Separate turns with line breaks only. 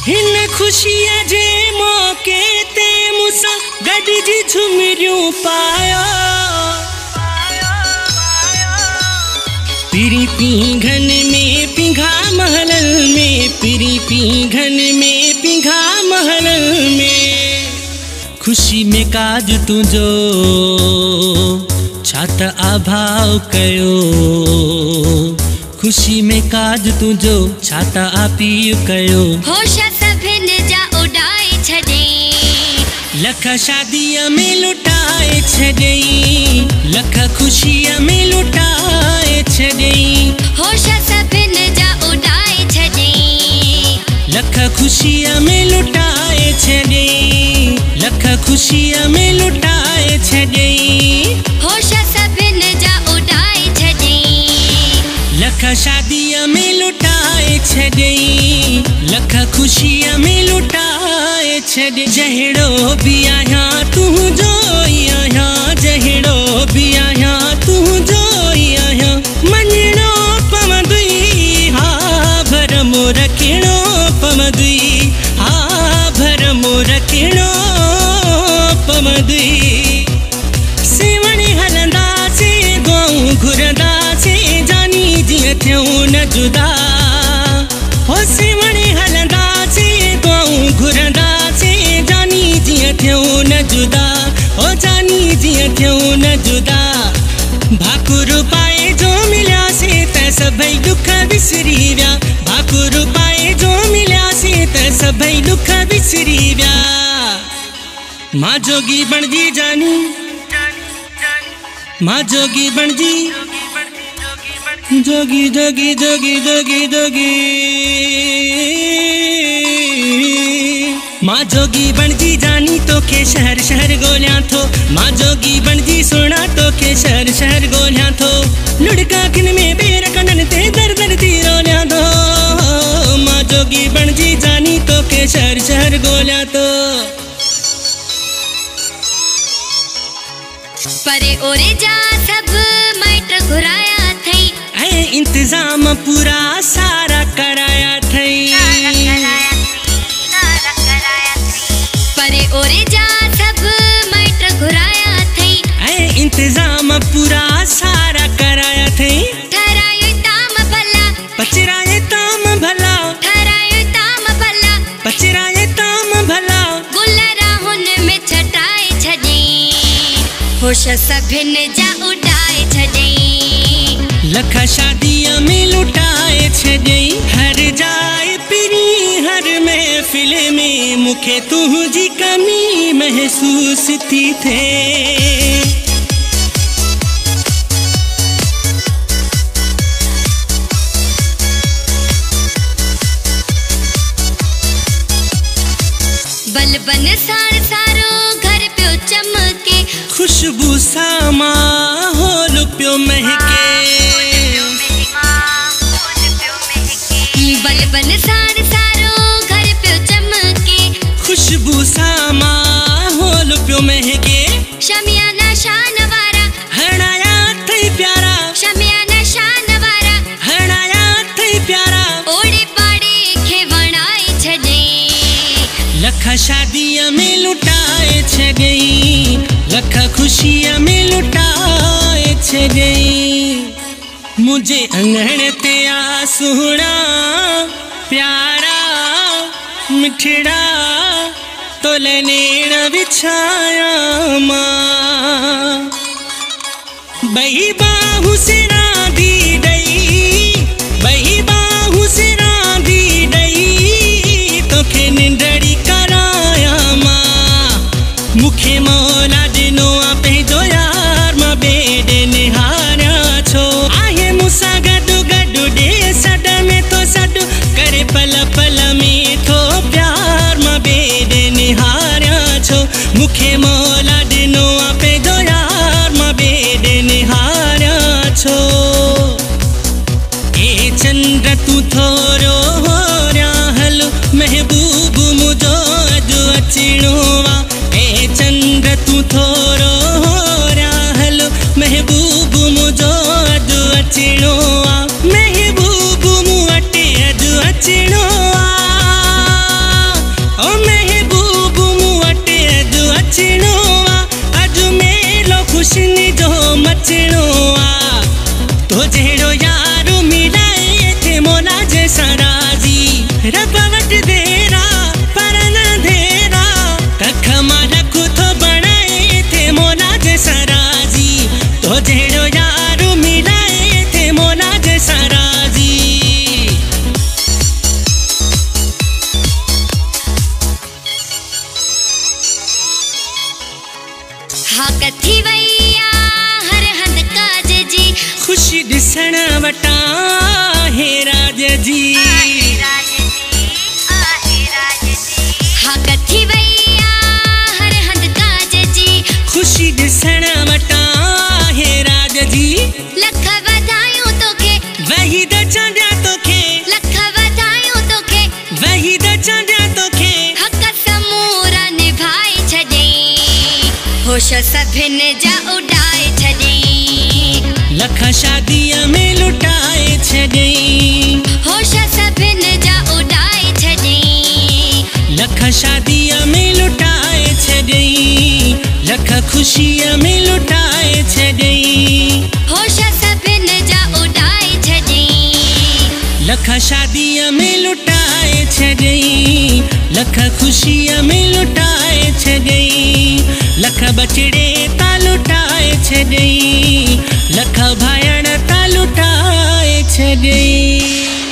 हिन खुशिया जे मौके ते मुसा गॾिजी झुमरियूं पायो पिरी पींघन में पिंघा महलन में पिरी पींघन में पिंघा महलन में खुशी में काज तुझो छात आभाव कयो खुशी में काज तुझो छात आपीउ कयो
होश सभिन जा उड़ाए छॾई
लख शादीअ में लुटाए छॾई लख खुशीअ में लुटाए छॾई
होश सभिन जा उड़ाए छॾई
लख खुशीअ में लुटाए छॾई लख खुशीअ में लुटाए छॾई
होश सभिन जा उड़ाए छॾई
लख शादीअ में लुटाए छॾई लख खुशीअ में लुटाए छॾ जहिड़ो बि आहियां तुंहिंजो ई आहियां जहिड़ो बि आहियां तुंहिंजो ई आहियां मञिणो पवंदुई हा भर मोर किणो पवंदुई हा भर मोर किणो पवंदुई सेवणे हलंदासीं गऊं घुरंदासीं जानी जीअं थियूं न जुदा हो सेवणे हलंदासीं गऊं घुरंदासीं जानी जीअं थियूं न जुदा हो जानी जीअं थियूं न जुदा भाकुर पाए जो मिलियासीं त सभई दुख विसरी विया भाकुर पाए जो मिलियासीं त सभई दुख विसरी विया मां जोगी बणजी जानी मां जोगी बणजी जोगी जोगी जोगी जोगी जोगी मां जोगी बणजी जानी तोखे शहर शहर गोलियां थो मां जोगी बणजी सुना तोखे शहर शहर गोलियां थो लुड़का किन में बेर कनन ते दर दर थी रोलियां थो मां जोगी बणजी जानी तोखे शहर शहर गोलियां थो
परे ओरे जा सब माइट घुराया थई
ऐं इंतजाम पूरा सारा कराया थई
परे ओरे जा सब माइट घुराया थई
ऐं इंतजाम पूरा सारा कराया थई
ठहरायो ताम भला
पचराए ताम भला
ठहरायो ताम भला
पचराए ताम भला
गुल राहुन में छटाए छॾई होश सभिन जा उड़ाए छॾई
लख शादीअ में लुटाए छॾई हर जाए पिरी हर महफ़िल में मूंखे तुंहिंजी कमी महसूस थी थिए
बलबन सार सारो घर पियो चमके
खुशबू सा माहौल पियो महके
बलबन सार सारो घर पियो चमके
खुशबू सा माहौल पियो महके
शमियाना शान वारा
हणाया थई प्यारा
शमियाना शान वारा
हणाया थई प्यारा
ओड़े पाड़े खे वणाए छॾई
लख शादीअ में लुटाए छॾई लख खुशीअ में लुटाए छॾई मुझे अंगण ते आ सुहिणा प्यारा मिठड़ा तोले नेण विछाया मां बही बाहू से रांदी ॾई बही बाहू से रांदी ॾई तोखे निंडड़ी कराया मां मूंखे मौला ॾिनो आहे पंहिंजो यार मां ॿिए निहारिया छो आहे मूंसां गॾु गॾु ॾे सॾ में थो सॾ करे पल पल में थो प्यार मां ॿिए निहारिया छो मूंखे मौला ॾिनो आहे पंहिंजो यार मां ॿिए निहारिया छो ए चंड तूं थोरो होरिया हल महबूब मुंहिंजो अॼु अचिणो आहे ए चंड तूं थोरो होरिया हल महबूब मुंहिंजो अॼु अचिणो आहे महबूब मूं वटि अॼु अचिणो आहे बचणो आ तो जहिड़ो यारो मिलाए थे मौला जैसा राजी रब वटि देरा पर अंधेरा कख मां रखो तो बनाए थे मौला जैसा राजी तो जहिड़ो यारो मिलाए थे मौला जैसा राजी
हा कथी वैया हर हंध काज जी
खुशी ॾिसण वटां हे राज जी
हा कथी वैया हर हंध काज जी
खुशी ॾिसण वटां हे राज जी
लख वधायूं तोखे
वही त चंडिया तोखे
लख वधायूं तोखे
वही त चंडिया तोखे
हक़ समूरा निभाए छॾई होश सभिनि जा उॾाए छॾई
लख शादीअ में लुटाए छॾई
होश सभिनि जा उॾाए छॾई
लख शादीअ में लुटाए छॾई लख ख़ुशीअ में लुटाए छॾई
होश सभिनि जा उॾाए छॾई
लख शादीअ में लुटाए छॾई लख ख़ुशीअ में लुटाए छॾई लख बचड़े ता लुटाए छॾई लख भाइण ता लुटाए छॾई।